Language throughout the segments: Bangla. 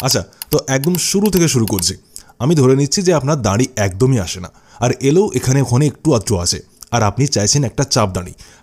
আচ্ছা, তো একদম শুরু থেকে শুরু করছি। আমি ধরে নিচ্ছি যে আপনার দাড়ি একদমই আসে না, আর এলেও এখানে ওখানে একটু আধটু আসে, আর আপনি চাইছেন একটা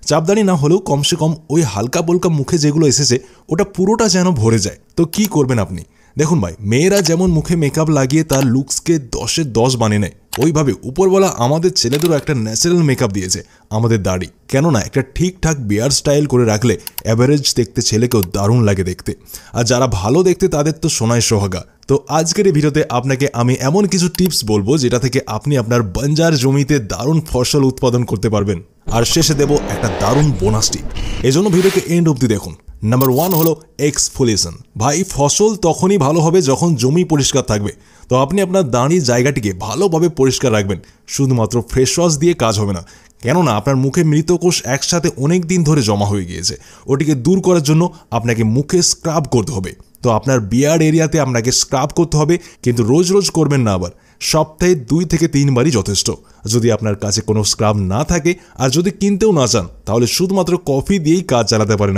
চাপদাড়ি না হলেও কমসে কম ওই হালকা বলকা মুখে যেগুলো এসেছে ওটা পুরোটা যেন ভরে যায়। তো কি করবেন আপনি? দেখুন ভাই, মেয়েরা যেমন মুখে মেকআপ লাগিয়ে তার লুকসকে 10-এ 10 বানিয়ে নেয়, ওইভাবে উপরওয়ালা আমাদের ছেলেদেরও একটা ন্যাচারাল মেকআপ দিয়েছে আমাদের দাড়ি। কেননা একটা ঠিকঠাক বিয়ার স্টাইল করে রাখলে অ্যাভারেজ দেখতে ছেলেকেও দারুণ লাগে দেখতে, আর যারা ভালো দেখতে তাদের তো সোনায় সোহাগা। তো আজকের এই ভিডিওতে আপনাকে আমি এমন কিছু টিপস বলবো যেটা থেকে আপনি আপনার বাঞ্জার জমিতে দারুণ ফসল উৎপাদন করতে পারবেন, আর শেষে দেব একটা দারুণ বোনাস টিপ। এজন্য ভিডিওকে এন্ড অবধি দেখুন। নাম্বার 1 হলো এক্সফোলিয়েশন। ভাই, ফসল তখনই ভালো হবে যখন জমি পরিষ্কার থাকবে। তো আপনি আপনার দাঁড়ির জায়গাটিকে ভালোভাবে পরিষ্কার রাখবেন। শুধুমাত্র ফ্রেশ ওয়াশ দিয়ে কাজ হবে না, কেননা আপনার মুখে মৃত কোষ একসাথে অনেক দিন ধরে জমা হয়ে গিয়েছে। ওটিকে দূর করার জন্য আপনাকে মুখে স্ক্রাব করতে হবে। তো আপনার বিয়ার্ড এরিয়াতে আপনাকে স্ক্রাব করতে হবে, কিন্তু রোজ রোজ করবেন না, আবার সপ্তাহে 2 থেকে 3 বারই যথেষ্ট। যদি আপনার কাছে কোনো স্ক্রাব না থাকে আর যদি কিনতেও না চান, তাহলে শুধুমাত্র কফি দিয়েই কাজ চালাতে পারেন।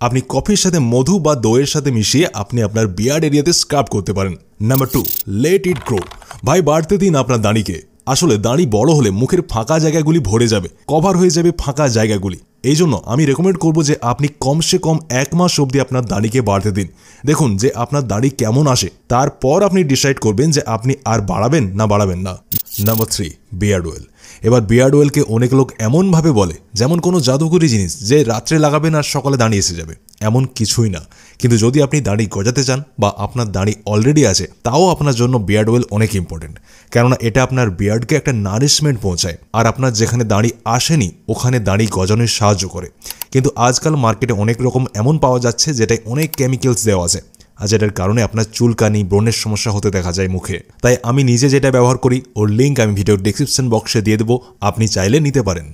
আপনি কফির সাথে মধু বা দইয়ের সাথে মিশিয়ে আপনি আপনার বিয়ার্ড এরিয়াতে স্ক্রাব করতে পারেন। Number 2, let it grow. ভাই, বাড়তে দিন আপনার দাড়িকে। আসলে দাড়ি বড় হলে মুখের ফাঁকা জায়গাগুলি ভরে যাবে, কভার হয়ে যাবে ফাঁকা জায়গাগুলি। এই জন্য আমি রেকমেন্ড করবো যে আপনি কমসে কম 1 মাস অবধি আপনার দাড়িকে বাড়তে দিন। দেখুন যে আপনার দাড়ি কেমন আসে, তারপর আপনি ডিসাইড করবেন যে আপনি আর বাড়াবেন না। Number 3, beard oil. এবার বিয়ার্ড অয়েলকে অনেক লোক এমনভাবে বলে যেমন কোনো জাদুকরি জিনিস, যে রাত্রে লাগাবেন আর সকালে দাড়ি এসে যাবে। এমন কিছুই না। কিন্তু যদি আপনি দাড়ি গজাতে চান বা আপনার দাড়ি অলরেডি আছে, তাও আপনার জন্য বিয়ার্ড অয়েল অনেক ইম্পর্টেন্ট, কেননা এটা আপনার বিয়ার্ডকে একটা নারিশমেন্ট পৌঁছায়, আর আপনার যেখানে দাড়ি আসেনি ওখানে দাড়ি গজানোর সাহায্য করে। কিন্তু আজকাল মার্কেটে অনেক রকম এমন পাওয়া যাচ্ছে যেটায় অনেক কেমিক্যালস দেওয়া আছে, আর যেটার কারণে আপনার চুলকানি, ব্রণের সমস্যা হতে দেখা যায় মুখে। তাই আমি নিজে যেটা ব্যবহার করি ওর লিঙ্ক আমি ভিডিওর ডেসক্রিপশন বক্সে দিয়ে দেবো, আপনি চাইলে নিতে পারেন।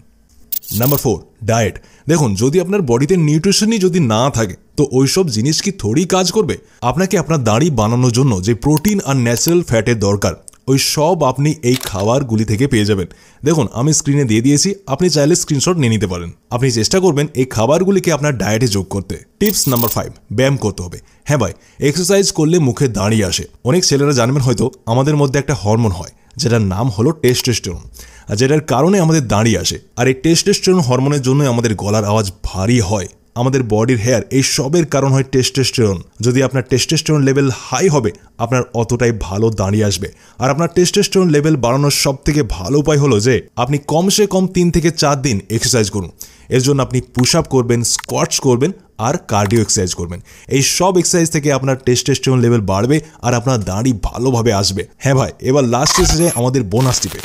Number 4, diet. দেখুন, যদি আপনার বডিতে নিউট্রিশনই যদি না থাকে, তো ওইসব জিনিস কি থোড়ি কাজ করবে? আপনাকে আপনার দাড়ি বানানোর জন্য যে প্রোটিন আর ন্যাচারাল ফ্যাটের দরকার, ওই সব আপনি এই খাবারগুলি থেকে পেয়ে যাবেন। দেখুন, আমি স্ক্রিনে দিয়ে দিয়েছি, আপনি চাইলে স্ক্রিনশট নিয়ে নিতে পারেন। আপনি চেষ্টা করবেন এই খাবারগুলিকে আপনার ডায়েটে যোগ করতে। টিপস নাম্বার 5, ব্যায়াম করতে হবে। হ্যাঁ ভাই, এক্সারসাইজ করলে মুখে দাড়ি আসে। অনেক ছেলেরা জানবেন হয়তো, আমাদের মধ্যে একটা হরমোন হয় যেটার নাম হলো টেস্টোস্টেরন, আর যেটার কারণে আমাদের দাড়ি আসে। আর এই টেস্টোস্টেরন হরমোনের জন্য আমাদের গলার আওয়াজ ভারী হয়, আমাদের বডির হেয়ার, এই সবের কারণ হয় টেস্টোস্টেরন। যদি আপনার টেস্টোস্টেরন লেভেল হাই হবে, আপনার অতটাই ভালো দাড়ি আসবে। আর আপনার টেস্টোস্টেরন লেভেল বাড়ানোর সব থেকে ভালো উপায় হলো যে আপনি কমসে কম 3 থেকে 4 দিন এক্সারসাইজ করুন। এর জন্য আপনি পুশ আপ করবেন, স্কোয়াটস করবেন আর কার্ডিও এক্সারসাইজ করবেন। এই সব এক্সারসাইজ থেকে আপনার টেস্টোস্টেরন লেভেল বাড়বে আর আপনার দাড়ি ভালোভাবে আসবে। হ্যাঁ ভাই, এবার লাস্ট এসে যায় আমাদের বোনাস টিপে,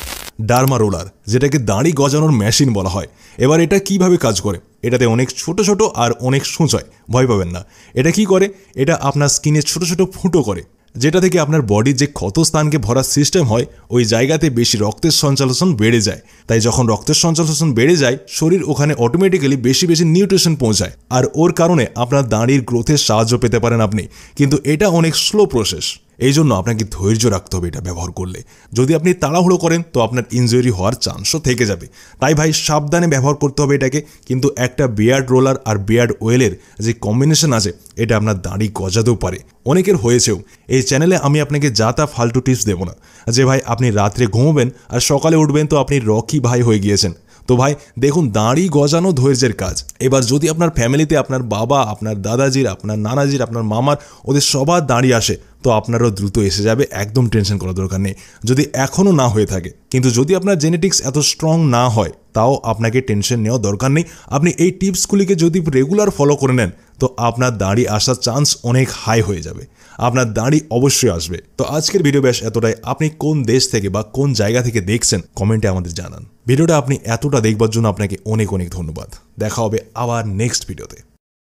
ডার্মা রোলার, যেটাকে দাড়ি গজানোর মেশিন বলা হয়। এবার এটা কিভাবে কাজ করে? এটাতে অনেক ছোট ছোট আর অনেক সূচ হয়, ভয় পাবেন না। এটা কি করে? এটা আপনার স্কিনে ছোট ছোট ফুটো করে, যেটা থেকে আপনার বডির যে ক্ষতস্থানকে ভরার সিস্টেম হয়, ওই জায়গাতে বেশি রক্তের সঞ্চালন বেড়ে যায়। তাই যখন রক্তের সঞ্চালন বেড়ে যায়, শরীর ওখানে অটোমেটিক্যালি বেশি নিউট্রিশন পৌঁছায়, আর ওর কারণে আপনার দাড়ির গ্রোথের সাহায্য পেতে পারেন আপনি। কিন্তু এটা অনেক স্লো প্রসেস, এই জন্য আপনাকে ধৈর্য রাখতে হবে এটা ব্যবহার করলে। যদি আপনি তাড়াহুড়ো করেন তো আপনার ইনজুরি হওয়ার চান্সও থেকে যাবে। তাই ভাই, সাবধানে ব্যবহার করতে হবে এটাকে। কিন্তু একটা বিয়ার্ড রোলার আর বিয়ার্ড অয়েলের যে কম্বিনেশন আছে, এটা আপনার দাড়ি গজাতেও পারে, অনেকের হয়েছেও। এই চ্যানেলে আমি আপনাকে যা তা ফালতু টিপস দেবো না, যে ভাই আপনি রাত্রে ঘুমোবেন আর সকালে উঠবেন তো আপনি রকি ভাই হয়ে গিয়েছেন। তো ভাই দেখুন, দাড়ি গজানো ধৈর্যের কাজ। এবার যদি আপনার ফ্যামিলিতে আপনার বাবা, আপনার দাদাজির, আপনার নানাজির, আপনার মামার, ওদের সবার দাড়ি আসে, তো আপনারও দ্রুত এসে যাবে, একদম টেনশন করার দরকার নেই যদি এখনও না হয়ে থাকে। কিন্তু যদি আপনার জেনেটিক্স এত স্ট্রং না হয়, তাও আপনাকে টেনশন নেওয়ার দরকার নেই। আপনি এই টিপসগুলিকে যদি রেগুলার ফলো করে নেন, তো আপনার দাড়ি আসার চান্স অনেক হাই হয়ে যাবে, আপনার দাড়ি অবশ্যই আসবে। তো আজকের ভিডিও ব্যাস এতটাই। আপনি কোন দেশ থেকে বা কোন জায়গা থেকে দেখছেন কমেন্টে আমাদের জানান। ভিডিওটা আপনি এতটা দেখবার জন্য আপনাকে অনেক অনেক ধন্যবাদ। দেখা হবে আবার নেক্সট ভিডিওতে।